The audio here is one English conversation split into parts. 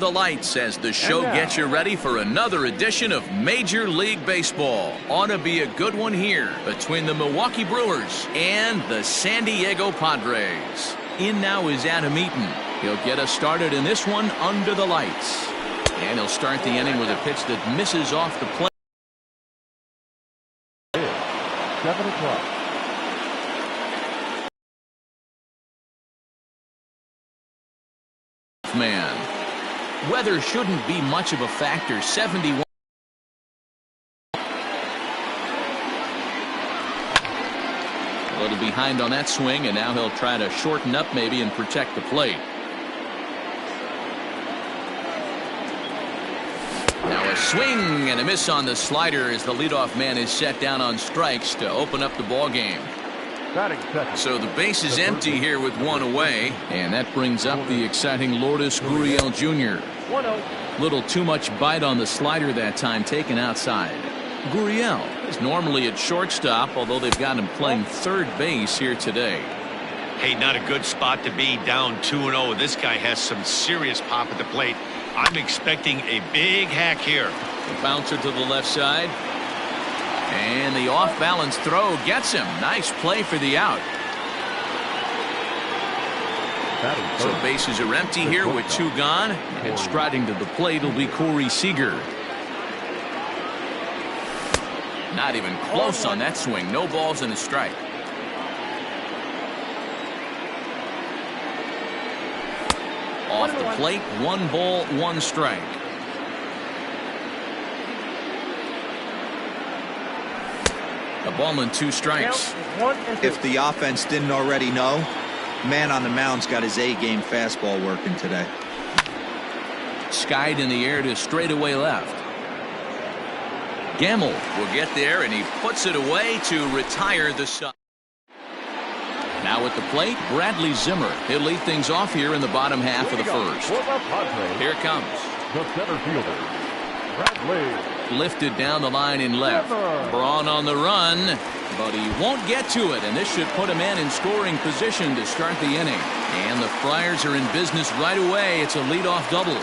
The lights as the show gets you ready for another edition of Major League Baseball. Ought to be a good one here between the Milwaukee Brewers and the San Diego Padres. In now is Adam Eaton. He'll get us started in this one under the lights. And he'll start the inning with a pitch that misses off the plate. 7 o'clock. Man, weather shouldn't be much of a factor. 71. A little behind on that swing, and now he'll try to shorten up maybe and protect the plate. Now a swing and a miss on the slider as the leadoff man is set down on strikes to open up the ball game. So the base is empty here with one away, and that brings up the exciting Lourdes Gurriel Jr. Little too much bite on the slider that time, taken outside. Gurriel is normally at shortstop, although they've got him playing third base here today. Hey, not a good spot to be, down 2-0. This guy has some serious pop at the plate. I'm expecting a big hack here. The bouncer to the left side. And the off-balance throw gets him. Nice play for the out. So bases are empty here with two gone. And striding to the plate will be Corey Seager. Not even close on that swing. No balls and a strike. Off the plate, 1 ball, 1 strike. A ball and 2 strikes. If the offense didn't already know, man on the mound's got his A-game fastball working today. Skied in the air to straightaway left. Gamble will get there, and he puts it away to retire the side. Now at the plate, Bradley Zimmer. He'll lead things off here in the bottom half of the first. Here it comes. The center fielder, Bradley. Lifted down the line in left. Braun on the run, but he won't get to it, and this should put him in scoring position to start the inning. And the Friars are in business right away. It's a leadoff double.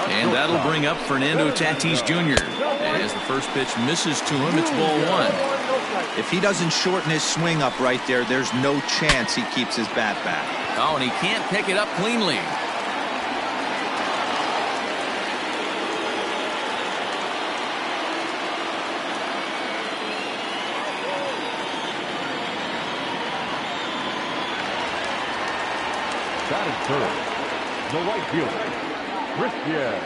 And that'll bring up Fernando Tatis Jr. And as the first pitch misses to him, it's ball 1. If he doesn't shorten his swing up right there, there's no chance he keeps his bat back. Oh, and he can't pick it up cleanly. Batting third, the right fielder, Christian.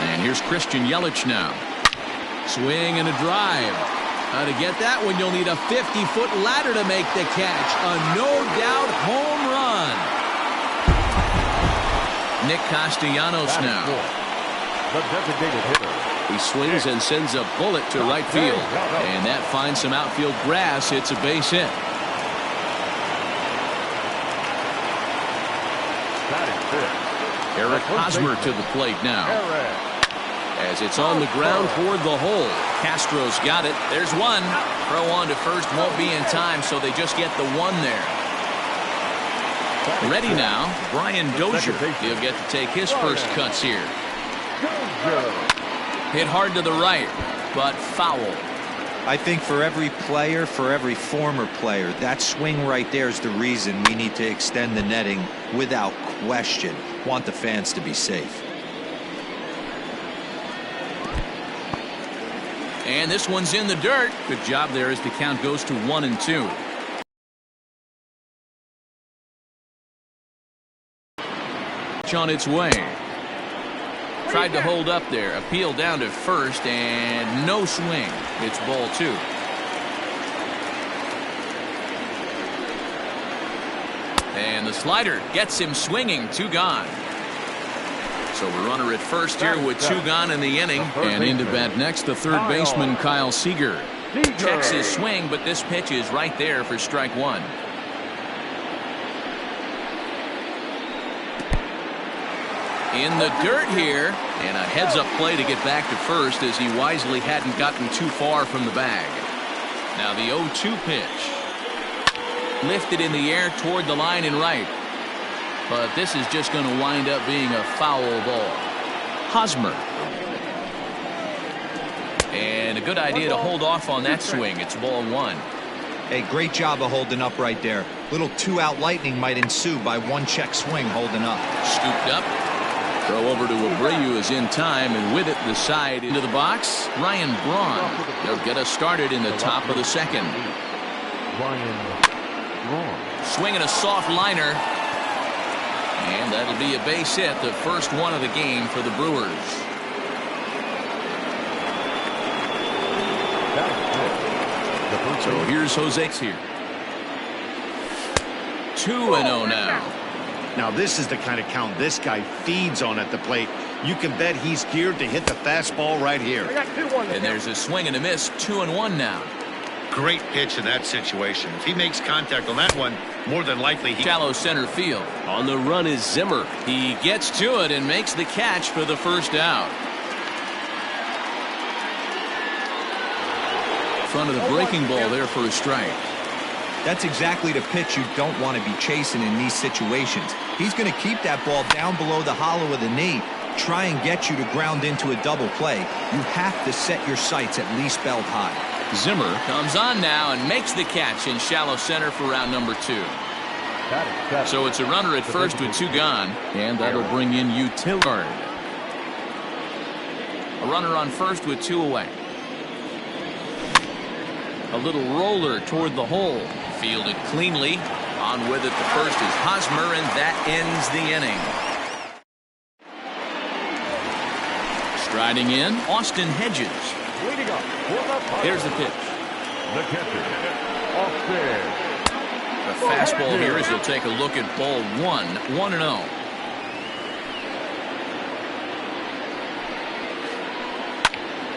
And here's Christian Yelich now. Swing and a drive. To get that one, you'll need a 50-foot ladder to make the catch. A no-doubt home run. Nick Castellanos now. The designated hitter. He swings and sends a bullet to right field. And that finds some outfield grass. It's a base hit. Eric Hosmer to the plate now. As it's on the ground toward the hole. Castro's got it. There's one. Throw on to first won't be in time, so they just get the one there. Ready now, Brian Dozier. He'll get to take his first cuts here. Hit hard to the right, but foul. I think for every player, for every former player, that swing right there is the reason we need to extend the netting without question. Want the fans to be safe. And this one's in the dirt. Good job there as the count goes to 1-2. On its way. Tried to hold up there. Appeal down to first, and no swing. It's ball 2. the slider gets him swinging. 2 gone. So the runner at first here with 2 gone in the inning. And into bat next, the third baseman, Kyle Seager. Checks his swing, but this pitch is right there for strike 1. In the dirt here, and a heads-up play to get back to first as he wisely hadn't gotten too far from the bag. Now the 0-2 pitch. Lifted in the air toward the line and right. But this is just going to wind up being a foul ball. Hosmer. And a good idea to hold off on that swing. It's ball 1. Hey, great job of holding up right there. Little 2-out lightning might ensue by 1 check swing holding up. Scooped up. Throw over to Abreu is in time, and with it the side into the box. Ryan Braun. They'll get us started in the top of the second. Ryan Braun. Swinging a soft liner. And that'll be a base hit, the first one of the game for the Brewers. So here's Jose here. 2-0 now. Now this is the kind of count this guy feeds on at the plate. You can bet he's geared to hit the fastball right here. And there's a swing and a miss. 2-1 now. Great pitch in that situation. If he makes contact on that one, more than likely he... Shallow center field. On the run is Zimmer. He gets to it and makes the catch for the first out. Front of the breaking ball there for a strike. That's exactly the pitch you don't want to be chasing in these situations. He's going to keep that ball down below the hollow of the knee, try and get you to ground into a double play. You have to set your sights at least belt high. Zimmer comes on now and makes the catch in shallow center for round number 2. So it's a runner at first with 2 gone, and that'll bring in Utilard. A runner on first with 2 away. A little roller toward the hole. Fielded cleanly. On with it, the first is Hosmer, and that ends the inning. Striding in, Austin Hedges. Here's the pitch. The catcher, off there. The fastball here as he'll take a look at ball 1. 1-0.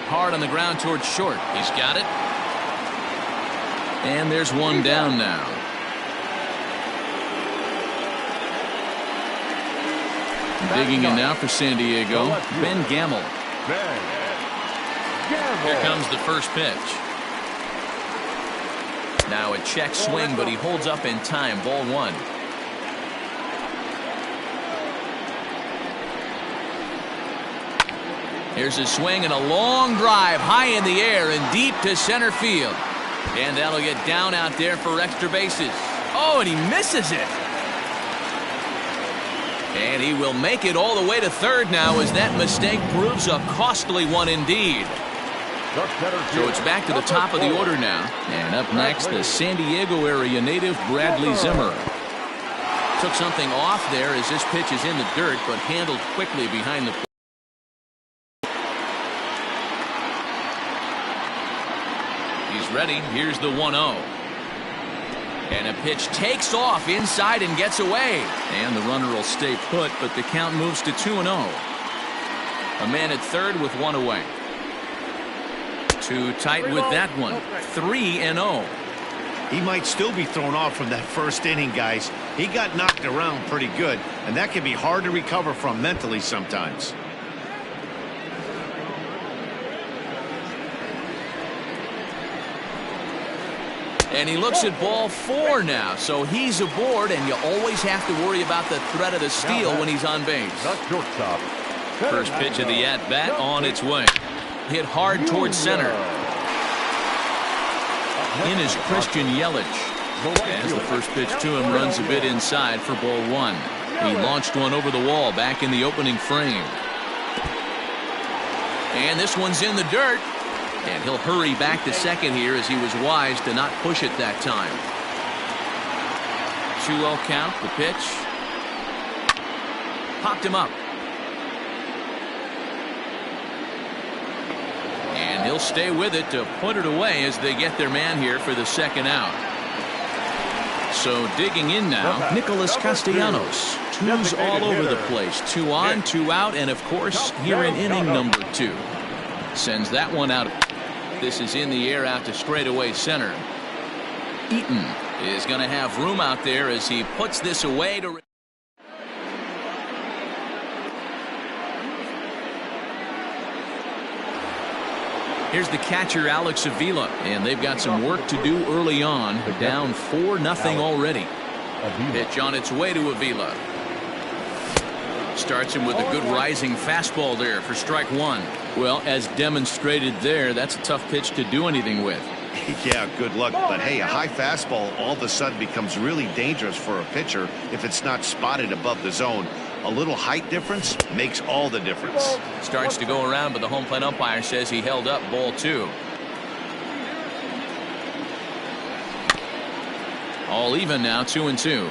Hard on the ground towards short. He's got it. And there's one down now. Digging in now for San Diego, Ben Gamel. Here comes the first pitch. Now a check swing, but he holds up in time. Ball 1. Here's a swing and a long drive high in the air and deep to center field. And that'll get down out there for extra bases. Oh, and he misses it. And he will make it all the way to third now as that mistake proves a costly one indeed. So it's back to the top of the order now. And up next, the San Diego area native Bradley Zimmer. Took something off there as this pitch is in the dirt, but handled quickly behind the plate. He's ready. Here's the 1-0. And a pitch takes off inside and gets away. And the runner will stay put, but the count moves to 2-0. A man at third with 1 away. Too tight with that one. 3-0. He might still be thrown off from that first inning, guys. He got knocked around pretty good, and that can be hard to recover from mentally sometimes. And he looks at ball 4 now, so he's aboard, and you always have to worry about the threat of the steal when he's on base. First pitch of the at-bat on its way. Hit hard towards center. In is Christian Yelich. As the first pitch to him runs a bit inside for ball 1. He launched one over the wall back in the opening frame. And this one's in the dirt. And he'll hurry back to second here as he was wise to not push it that time. 2-0 count, the pitch. Popped him up. And he'll stay with it to put it away as they get their man here for the second out. So digging in now, Nicholas Castellanos. Twos all over the place. 2 on, 2 out, and of course, here in inning number 2. Sends that one out. This is in the air out to straightaway center. Eaton is going to have room out there as he puts this away to. Here's the catcher, Alex Avila, and they've got some work to do early on. Down 4-0 already. Pitch on its way to Avila. Starts him with a good rising fastball there for strike 1. Well, as demonstrated there, that's a tough pitch to do anything with. Yeah, good luck. But hey, a high fastball all of a sudden becomes really dangerous for a pitcher if it's not spotted above the zone. A little height difference makes all the difference. Starts to go around, but the home plate umpire says he held up ball 2. All even now, 2-2.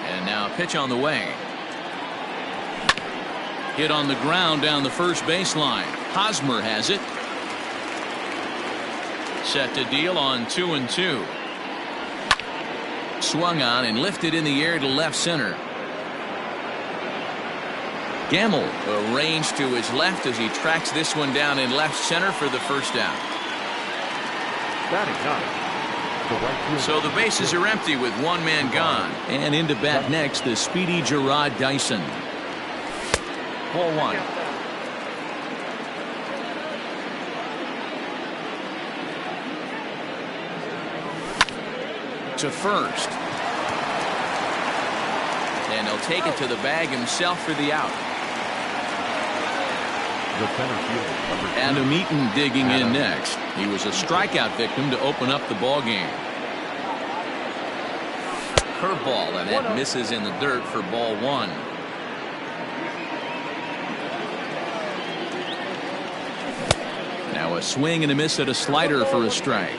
And now a pitch on the way. Hit on the ground down the first baseline. Hosmer has it. Set to deal on 2-2. Swung on and lifted in the air to left center. Gamble arranged to his left as he tracks this one down in left center for the first out. So the bases are empty with one man gone. And into bat next, the speedy Gerard Dyson. Ball 1. To first. And he'll take it to the bag himself for the out. Adam Eaton digging in next. He was a strikeout victim to open up the ball game. Curveball, and that misses in the dirt for ball 1. Now a swing and a miss at a slider for a strike.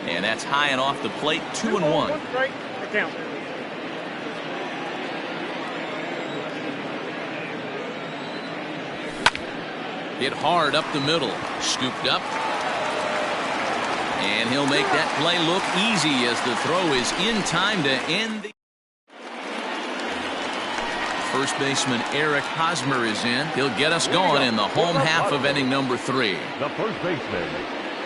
And that's high and off the plate. 2-1. Hit hard up the middle. Scooped up. And he'll make that play look easy as the throw is in time to end the. First baseman Eric Hosmer is in. He'll get us going in the home half of inning number 3. The first baseman,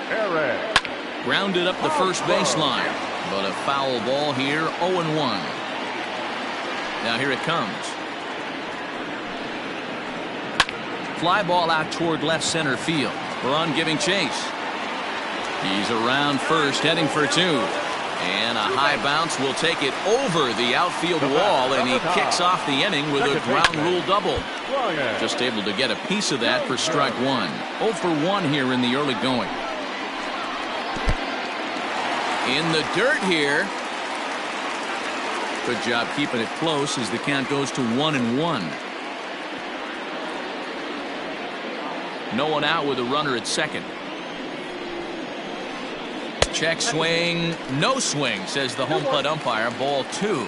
Eric. Grounded up the first baseline, but a foul ball here. 0-1. Now here it comes. Fly ball out toward left center field. Braun giving chase. He's around first, heading for 2. And a high bounce will take it over the outfield wall, and he kicks off the inning with a ground rule double. Just able to get a piece of that for strike 1. 0 for 1 here in the early going. In the dirt here. Good job keeping it close as the count goes to 1-1. No one out with a runner at second. Check swing, no swing, says the home plate umpire. Ball 2.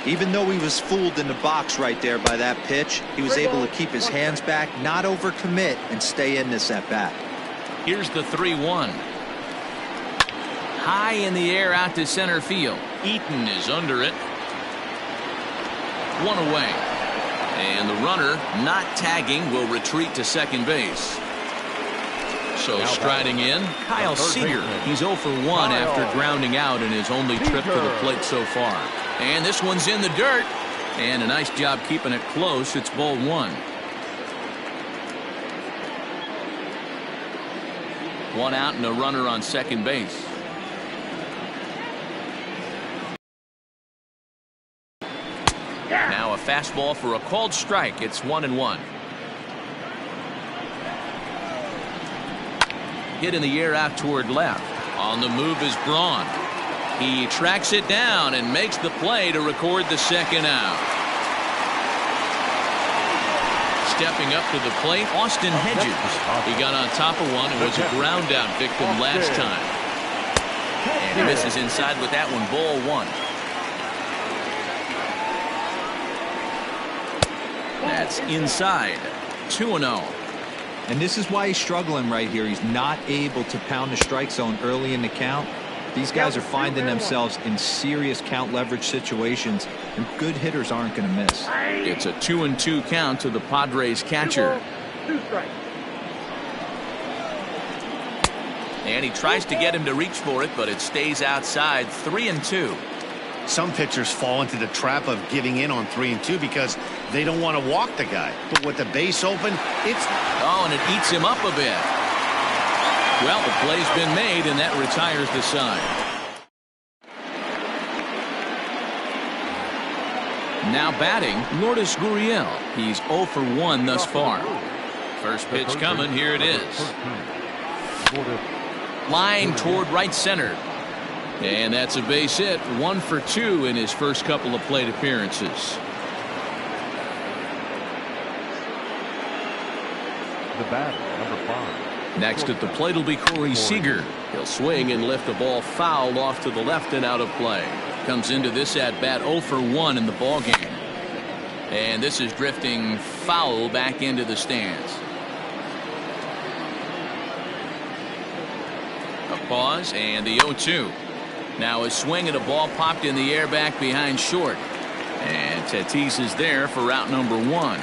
Even though he was fooled in the box right there by that pitch, he was able to keep his hands back, not overcommit, and stay in this at bat. Here's the 3-1. High in the air out to center field. Eaton is under it. 1 away. And the runner, not tagging, will retreat to second base. So striding in, Kyle Seager. He's 0 for 1 after grounding out in his only trip to the plate so far. And this one's in the dirt. And a nice job keeping it close. It's ball 1. 1 out and a runner on second base. Now a fastball for a called strike. It's 1-1. Hit in the air out toward left. On the move is Braun. He tracks it down and makes the play to record the second out. Stepping up to the plate, Austin Hedges. He got on top of one and was a ground out victim last time. And he misses inside with that one. Ball 1. That's inside. 2-0. And this is why he's struggling right here. He's not able to pound the strike zone early in the count. These guys are finding themselves in serious count leverage situations, and good hitters aren't going to miss. It's a 2-2 count to the Padres catcher. And he tries to get him to reach for it, but it stays outside. 3-2. Some pitchers fall into the trap of giving in on 3-2 because they don't want to walk the guy. But with the base open, it's... Oh, and it eats him up a bit. Well, the play's been made, and that retires the side. Now batting, Lourdes Gurriel. He's 0 for 1 thus far. First pitch coming. Here it is. Line toward right center. And that's a base hit. 1 for 2 in his first couple of plate appearances. The batter, number 5. Next at the plate will be Corey Seager. He'll swing and lift the ball foul off to the left and out of play. Comes into this at bat 0 for 1 in the ball game. And this is drifting foul back into the stands. A pause and the 0-2. Now a swing and a ball popped in the air back behind short. And Tatis is there for route number 1.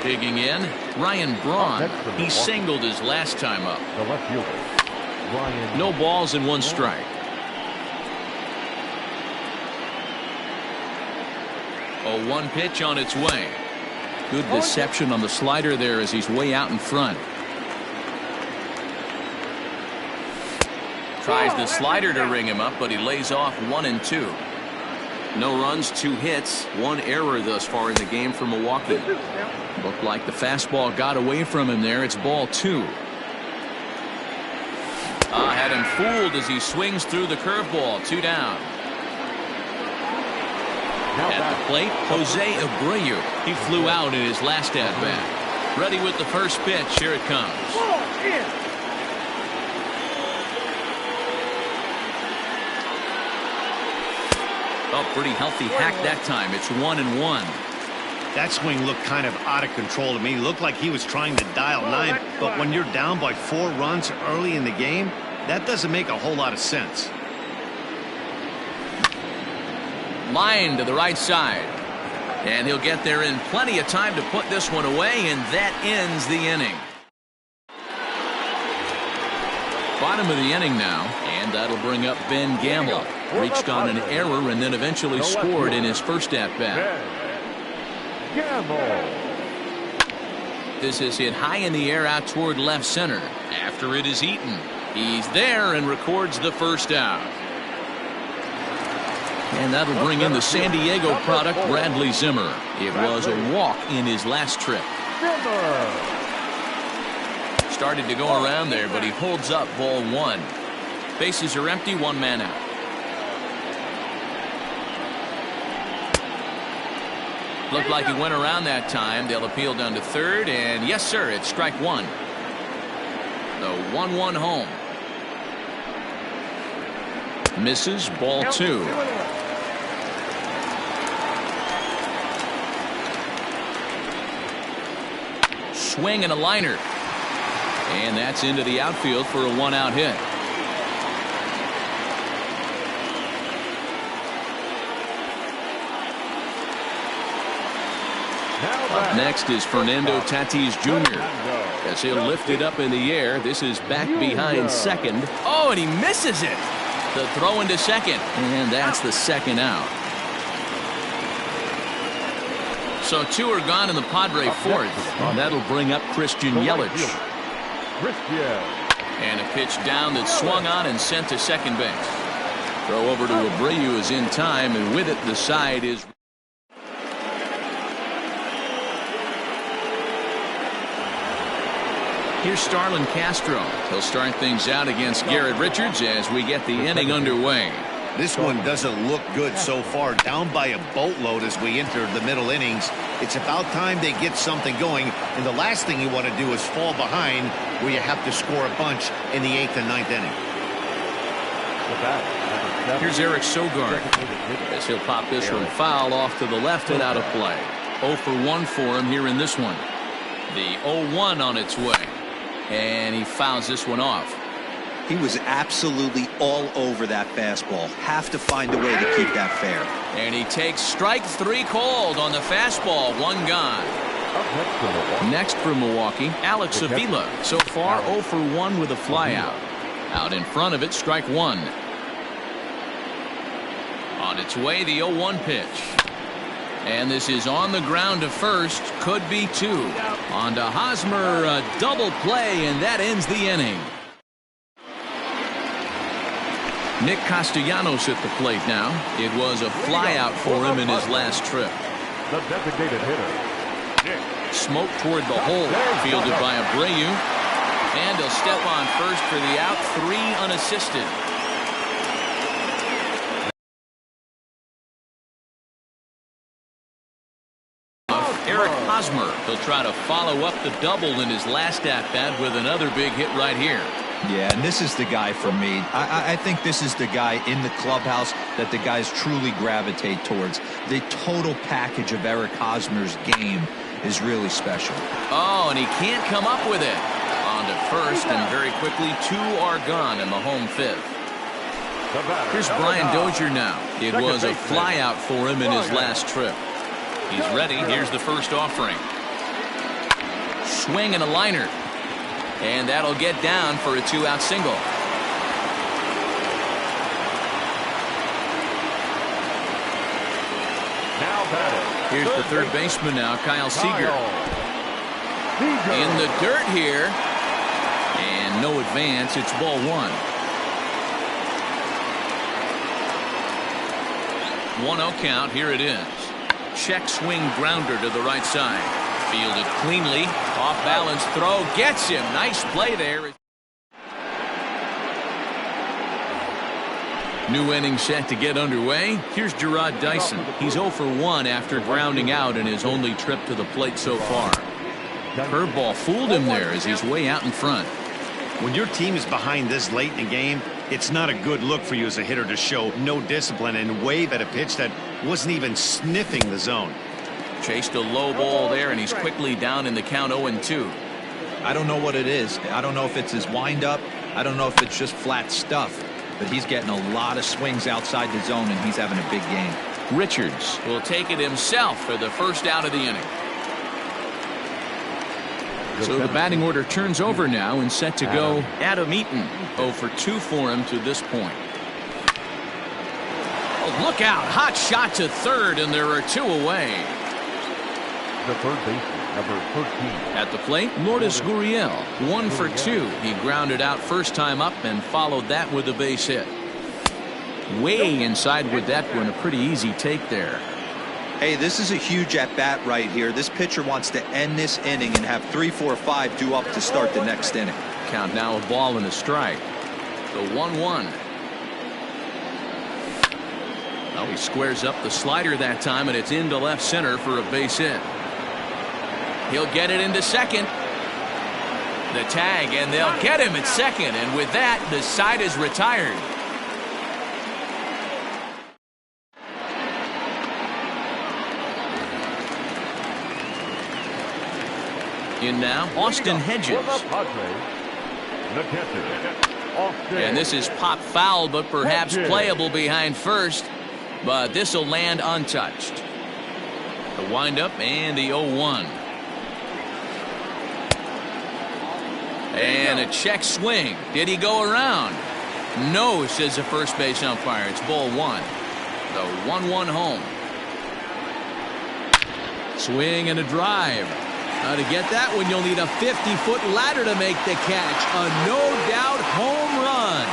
Digging in, Ryan Braun. He singled his last time up. The left fielder. No balls and 1 strike. A 1 pitch on its way. Good deception on the slider there as he's way out in front. Tries the slider to ring him up, but he lays off 1-2. No runs, 2 hits, 1 error thus far in the game for Milwaukee. Looked like the fastball got away from him there. It's ball 2. Had him fooled as he swings through the curveball. 2 down. At the plate, Jose Abreu. He flew out in his last at bat. Ready with the first pitch. Here it comes. Oh, pretty healthy hack that time. It's 1-1. That swing looked kind of out of control to me. Looked like he was trying to dial 9. But when you're down by 4 runs early in the game, that doesn't make a whole lot of sense. Line to the right side. And he'll get there in plenty of time to put this one away, and that ends the inning. Bottom of the inning now, and that'll bring up Ben Gamble. Reached on an error and then eventually scored in his first at-bat. This is hit high in the air out toward left center. After it is eaten, he's there and records the first out. And that'll bring in the San Diego product, Bradley Zimmer. It was a walk in his last trip. Started to go around there, but he holds up ball 1. Bases are empty, 1 man out. Looked like he went around that time. They'll appeal down to third, and yes, sir, it's strike 1. The 1-1 home. Misses, ball 2. Swing and a liner. And that's into the outfield for a 1-out hit. Up next is Fernando Tatis Jr. as he'll lift it up in the air. This is back behind second. Oh, and he misses it. The throw into second, and that's the 2nd out. So 2 are gone in the Padre 4th. And that'll bring up Christian Yelich. And a pitch down that swung on and sent to second base. Throw over to Abreu is in time, and with it the side is. Here's Starlin Castro. He'll start things out against Garrett Richards as we get the inning underway. This one doesn't look good so far. Down by a boatload as we enter the middle innings. It's about time they get something going. And the last thing you want to do is fall behind where you have to score a bunch in the 8th and 9th inning. Here's Eric Sogard as he'll pop this one foul off to the left and out of play. 0 for 1 for him here in this one. The 0-1 on its way. And he fouls this one off. He was absolutely all over that fastball. Have to find a way to keep that fair. And he takes strike 3 called on the fastball. 1 gone. Next for Milwaukee, Alex Avila. So far 0 for 1 with a flyout. Out in front of it, strike 1. On its way, the 0-1 pitch. And this is on the ground to first. Could be 2. On to Hosmer, a double play, and that ends the inning. Nick Castellanos at the plate now. It was a flyout for him in his last trip. The designated hitter. Smoke toward the hole, fielded by Abreu. And he'll step on first for the out. 3 unassisted. Eric Hosmer. He'll try to follow up the double in his last at-bat with another big hit right here. Yeah, and this is the guy for me. I think this is the guy in the clubhouse that the guys truly gravitate towards. The total package of Eric Hosmer's game is really special. Oh, and he can't come up with it. On to first, and very quickly 2 are gone in the home 5th. Here's Brian Dozier now. It was a flyout for him in his last trip. He's ready. Here's the first offering. Swing and a liner. And that'll get down for a 2-out single. Here's the third baseman now, Kyle Seager. In the dirt here. And no advance. It's ball 1. 1-0 count. Here it is. Check swing grounder to the right side. Fielded cleanly. Off balance throw. Gets him. Nice play there. New inning set to get underway. Here's Gerard Dyson. He's 0 for 1 after grounding out in his only trip to the plate so far. Curveball fooled him there as he's way out in front. When your team is behind this late in the game, it's not a good look for you as a hitter to show no discipline and wave at a pitch that wasn't even sniffing the zone. Chased a low ball there, and he's quickly down in the count 0-2. I don't know what it is. I don't know if it's his windup. I don't know if it's just flat stuff. But he's getting a lot of swings outside the zone, and he's having a big game. Richards will take it himself for the first out of the inning. So the batting order turns over now and set to go Adam Eaton. 0 for 2 for him to this point. Oh, look out. Hot shot to third, and there are 2 away. The third baseman, number 13. At the plate, Lourdes Gurriel. 1 for 2. He grounded out first time up and followed that with a base hit. Way inside with that one. A pretty easy take there. Hey, this is a huge at-bat right here. This pitcher wants to end this inning and have 3, 4, 5 due up to start the next inning. Count now a ball and a strike. The 1-1. Well, he squares up the slider that time, and it's into left center for a base hit. He'll get it into second. The tag, and they'll get him at second. And with that, the side is retired. In now, Austin Hedges. And this is pop foul, but perhaps playable behind first. But this will land untouched. The windup and the 0-1. And a check swing. Did he go around? No, says the first base umpire. It's ball 1. The 1-1 home. Swing and a drive. Now to get that one, you'll need a 50-foot ladder to make the catch. A no-doubt home run.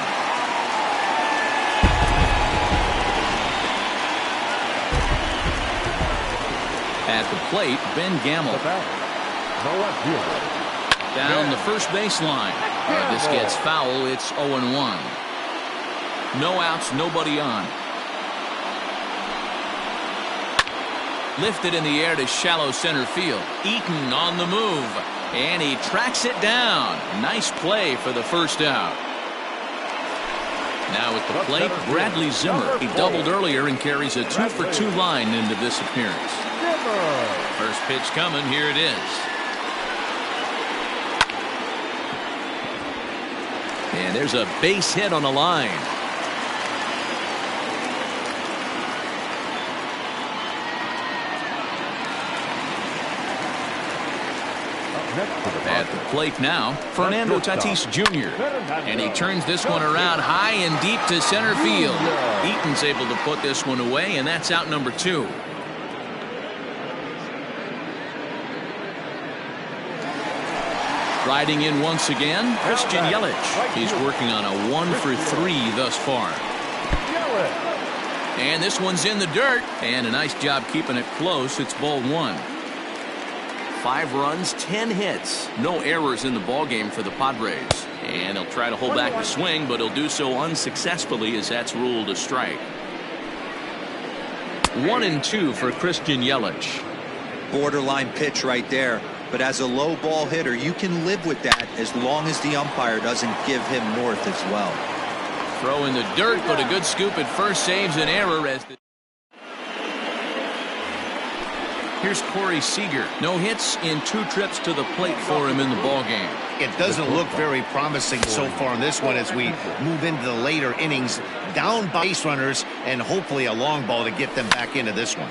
At the plate, Ben Gamble. Down the first baseline. This gets foul. It's 0-1. No outs, nobody on. Lifted in the air to shallow center field. Eaton on the move. And he tracks it down. Nice play for the first out. Now at the plate, Bradley Zimmer. He doubled earlier and carries a 2 for 2 line into this appearance. First pitch coming. Here it is. And there's a base hit on the line. At the plate now, Fernando Tatis Jr. And he turns this one around high and deep to center field. Eaton's able to put this one away, and that's out number 2. Riding in once again, Christian Yelich. He's working on a 1 for 3 thus far. And this one's in the dirt, and a nice job keeping it close. It's ball 1. 5 runs, 10 hits. No errors in the ballgame for the Padres. And he'll try to hold back the swing, but he'll do so unsuccessfully as that's ruled a strike. 1-2 for Christian Yelich. Borderline pitch right there. But as a low ball hitter, you can live with that as long as the umpire doesn't give him north as well. Throw in the dirt, but a good scoop at first saves an error as the Here's Corey Seager. No hits in 2 trips to the plate for him in the ballgame. It doesn't look very promising so far in this one as we move into the later innings. Down base runners and hopefully a long ball to get them back into this one.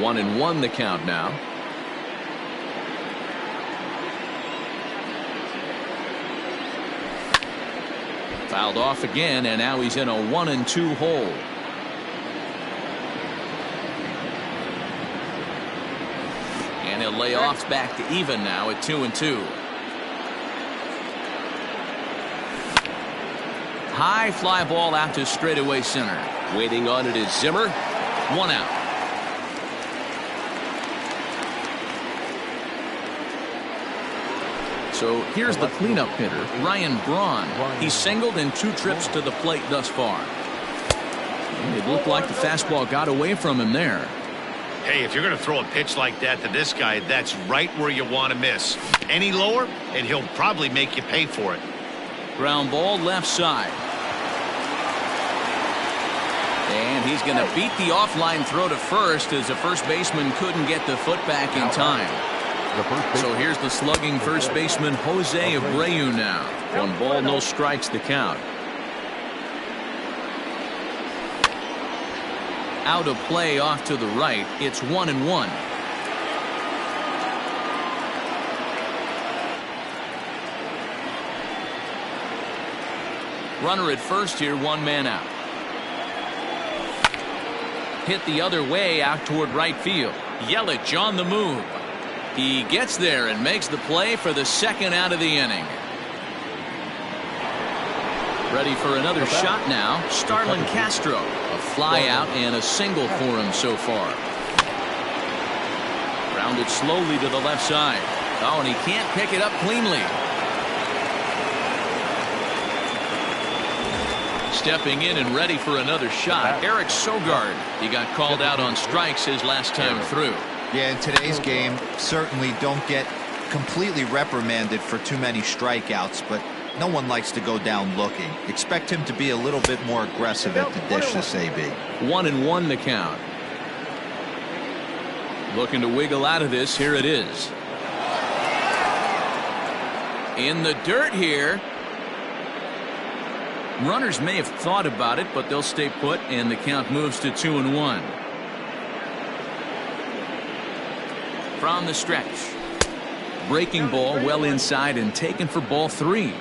1-1 the count now. Fouled off again, and now he's in a 1-2 hole. And he'll lay off back to even now at 2-2. High fly ball out to straightaway center. Waiting on it is Zimmer. 1 out. So here's the cleanup hitter, Ryan Braun. He's singled in 2 trips to the plate thus far. And it looked like the fastball got away from him there. Hey, if you're going to throw a pitch like that to this guy, that's right where you want to miss. Any lower, and he'll probably make you pay for it. Ground ball left side. And he's going to beat the offline throw to first as the first baseman couldn't get the foot back in time. So here's the slugging first baseman Jose Abreu now. 1 ball, no strikes the count. Out of play off to the right. It's 1-1. Runner at first here, 1 man out. Hit the other way out toward right field. Yelich on the move. He gets there and makes the play for the 2nd out of the inning. Ready for another shot now. Starlin Castro. A fly out and a single for him so far. Grounded slowly to the left side. Oh, and he can't pick it up cleanly. Stepping in and ready for another shot, Eric Sogard. He got called out on strikes his last time through. Yeah, in today's game, certainly don't get completely reprimanded for too many strikeouts, but no one likes to go down looking. Expect him to be a little bit more aggressive at the dish this AB. 1-1 the count. Looking to wiggle out of this. Here it is. In the dirt here. Runners may have thought about it, but they'll stay put, and the count moves to 2-1. From the stretch. Breaking ball well inside and taken for ball 3.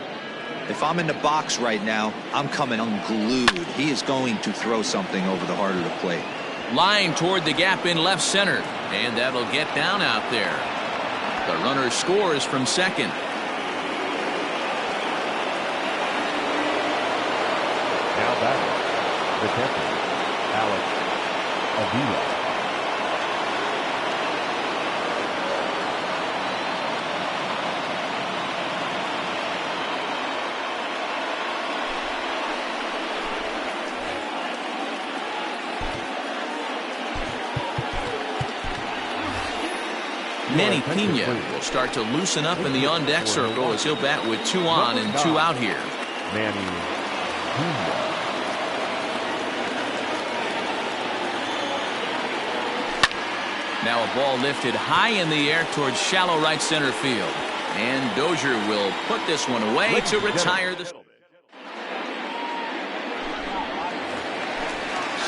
If I'm in the box right now, I'm coming unglued. He is going to throw something over the heart of the plate. Line toward the gap in left center, and that'll get down out there. The runner scores from second. Now batting, the catcher, Alex Avila. Manny Pena will start to loosen up in the on-deck circle as he'll bat with 2 on and 2 out here. Manny Pena. Now a ball lifted high in the air towards shallow right center field. And Dozier will put this one away to retire the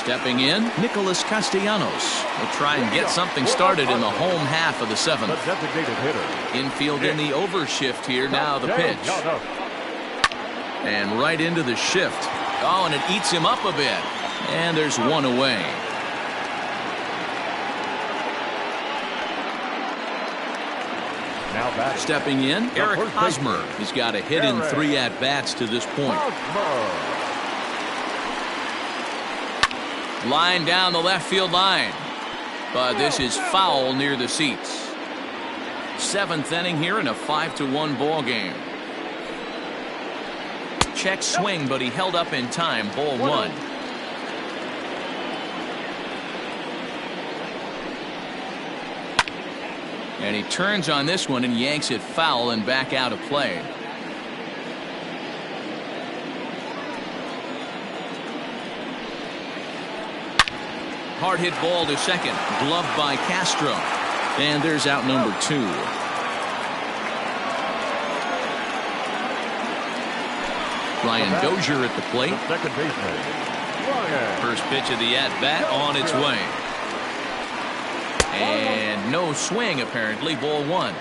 Stepping in, Nicholas Castellanos will try and get something started in the home half of the seventh. Infield in the overshift here. Now the pitch. And right into the shift. Oh, and it eats him up a bit. And there's one away. Stepping in, Eric Hosmer. He's got a hit in 3 at-bats to this point. Line down the left field line. But this is foul near the seats. 7th inning here in a 5-1 ball game. Check swing, but he held up in time. Ball 1. And he turns on this one and yanks it foul and back out of play. Hard hit ball to second. Gloved by Castro. And there's out number 2. Ryan Dozier at the plate. Second baseman. First pitch of the at-bat on its way. And no swing, apparently. Ball 1.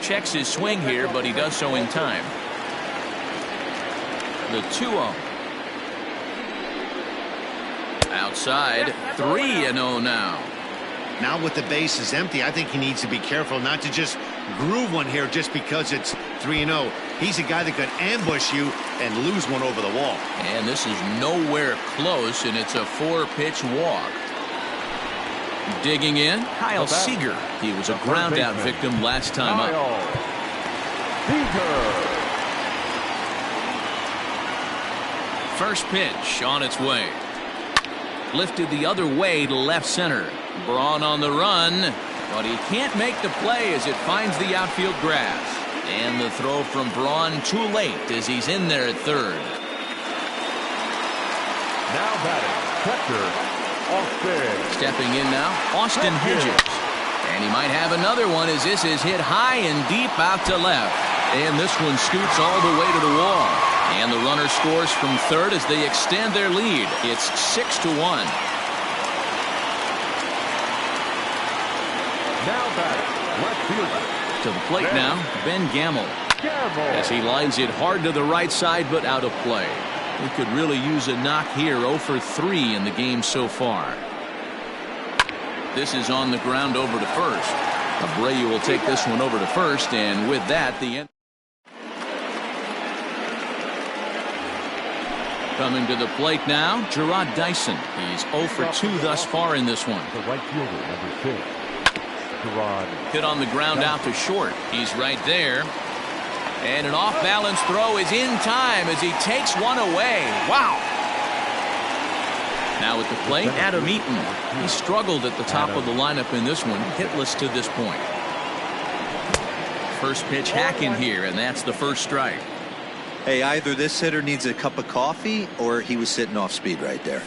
Checks his swing here, but he does so in time. The 2-0. Outside. 3-0 now. Now with the bases empty, I think he needs to be careful not to just groove one here just because it's 3-0. He's a guy that could ambush you and lose one over the wall. And this is nowhere close, and it's a 4-pitch walk. Digging in, Kyle Seager. He was a ground-out victim last time up. First pitch on its way. Lifted the other way to left center. Braun on the run, but he can't make the play as it finds the outfield grass. And the throw from Braun too late as he's in there at third. Now batting, catcher, Austin. Stepping in now, Austin Hedges. And he might have another one as this is hit high and deep out to left. And this one scoots all the way to the wall. And the runner scores from third as they extend their lead. It's 6-1. Now batting, left fielder. To the plate now, Ben Gamble. As he lines it hard to the right side, but out of play. He could really use a knock here. 0 for 3 in the game so far. This is on the ground over to first. Abreu will take this one over to first, and with that, the end. Coming to the plate now, Gerard Dyson. He's 0 for 2 thus far in this one. The right fielder, number 6. Gerard. Hit on the ground out to short. He's right there. And an off-balance throw is in time as he takes one away. Wow. Now at the plate, Adam Eaton. He struggled at the top of the lineup in this one, hitless to this point. First pitch hacking here, and that's the first strike. Hey, either this hitter needs a cup of coffee or he was sitting off speed right there.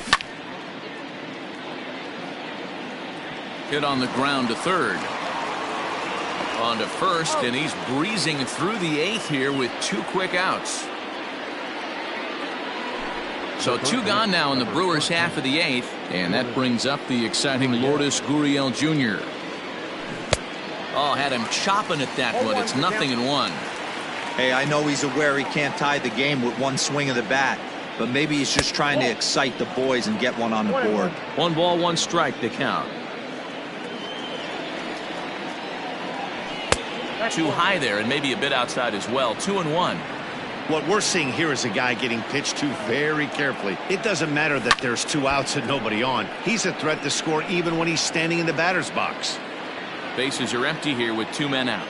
Hit on the ground to third. On to first, and he's breezing through the 8th here with 2 quick outs. So 2 gone now in the Brewers' half of the 8th, and that brings up the exciting Lourdes Gurriel Jr. Oh, had him chopping at that one. It's 0-1. Hey, I know he's aware he can't tie the game with one swing of the bat, but maybe he's just trying to excite the boys and get one on the board. 1 ball, 1 strike to count. Too high there and maybe a bit outside as well. 2-1. What we're seeing here is a guy getting pitched to very carefully. It doesn't matter that there's 2 outs and nobody on. He's a threat to score even when he's standing in the batter's box. Bases are empty here with 2 men out.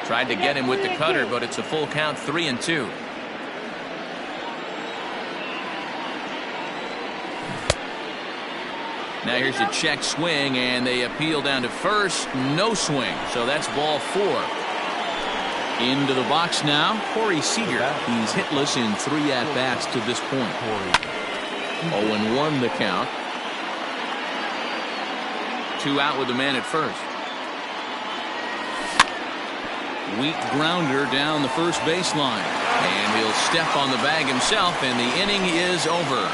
Tried to get him with the cutter, but it's a full count. 3-2. Now here's a check swing, and they appeal down to first. No swing, so that's ball 4. Into the box now, Corey Seager. He's hitless in 3 at-bats to this point. 0-1 the count. 2 out with the man at first. Weak grounder down the first baseline. And he'll step on the bag himself, and the inning is over.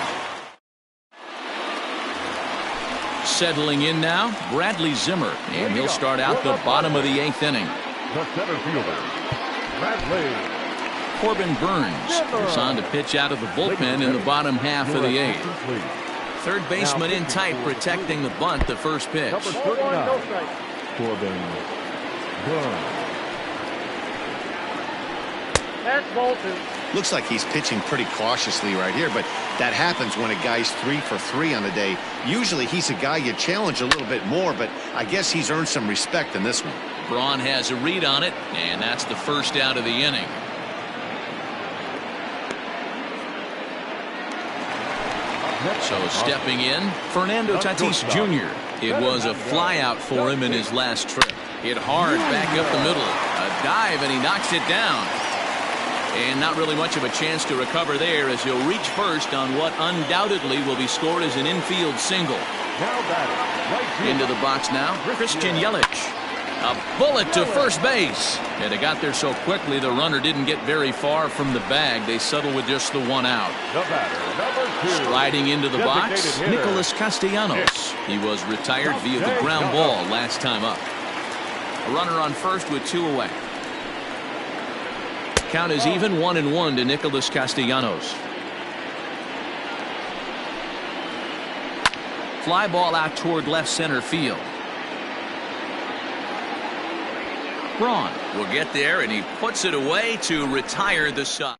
Settling in now, Bradley Zimmer, and he'll start out the bottom of the 8th inning. The center fielder, Bradley. Corbin Burns is on to pitch out of the bullpen in the bottom half of the 8th. Third baseman in tight, protecting the bunt, the first pitch. Number 39, Corbin Burns. That's ball 2. Looks like he's pitching pretty cautiously right here, but that happens when a guy's 3 for 3 on the day. Usually he's a guy you challenge a little bit more, but I guess he's earned some respect in this one. Braun has a read on it, and that's the first out of the inning. So stepping in, Fernando Tatis Jr. It was a flyout for him in his last trip. Hit hard back up the middle. A dive, and he knocks it down. And not really much of a chance to recover there, as he'll reach first on what undoubtedly will be scored as an infield single. Into the box now, Christian Yelich. A bullet to first base. And it got there so quickly the runner didn't get very far from the bag. They settle with just the 1 out. Striding into the box, Nicholas Castellanos. He was retired via the ground ball last time up. A runner on first with 2 away. Count is even, 1-1 to Nicholas Castellanos. Fly ball out toward left center field. Braun will get there, and he puts it away to retire the side.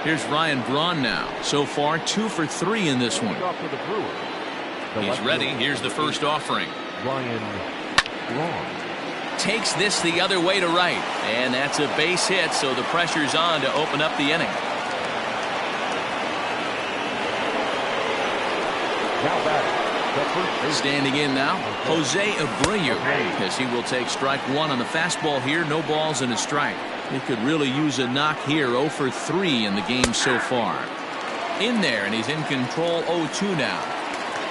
Here's Ryan Braun now. So far 2 for 3 in this one. He's ready. Here's the first offering. Ryan Braun takes this the other way to right, and that's a base hit, so the pressure's on to open up the inning. now batting. Standing in now, Jose Abreu, as he will take strike 1 on the fastball here. No balls and a strike. He could really use a knock here. 0 for 3 in the game so far. In there, and he's in control. 0-2 now.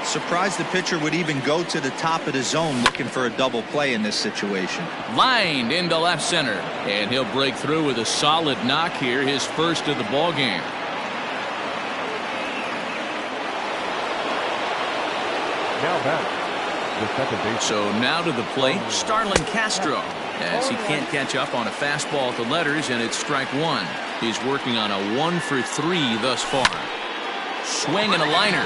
Surprised the pitcher would even go to the top of the zone looking for a double play in this situation. Lined into left center, and he'll break through with a solid knock here, his first of the ball game. Now back. The second base. So now to the plate, Starlin Castro, as he can't catch up on a fastball at the letters, and it's strike 1. He's working on a 1 for 3 thus far. Swing and a liner,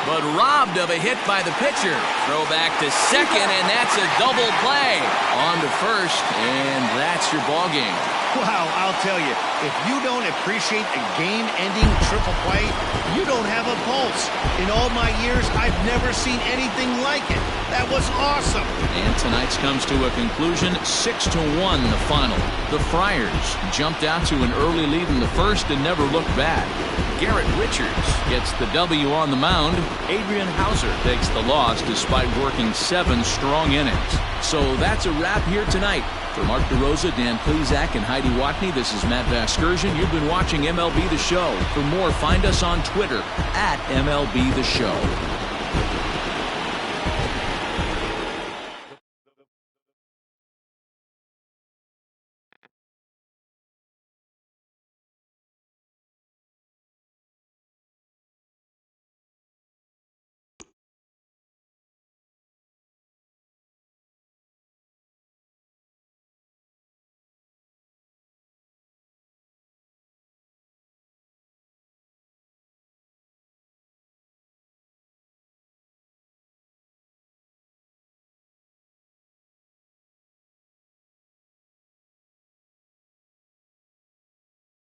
but robbed of a hit by the pitcher. Throw back to second, and that's a double play. On to first, and that's your ball game. Wow, I'll tell you, if you don't appreciate a game-ending triple play, you don't have a pulse. In all my years, I've never seen anything like it. That was awesome. And tonight's comes to a conclusion, 6-1 the final. The Friars jumped out to an early lead in the first and never looked back. Garrett Richards gets the W on the mound. Adrian Hauser takes the loss despite working 7 strong innings. So that's a wrap here tonight. For Mark DeRosa, Dan Plezak, and Heidi Watney, this is Matt Vasgersian. You've been watching MLB The Show. For more, find us on Twitter @MLB The Show.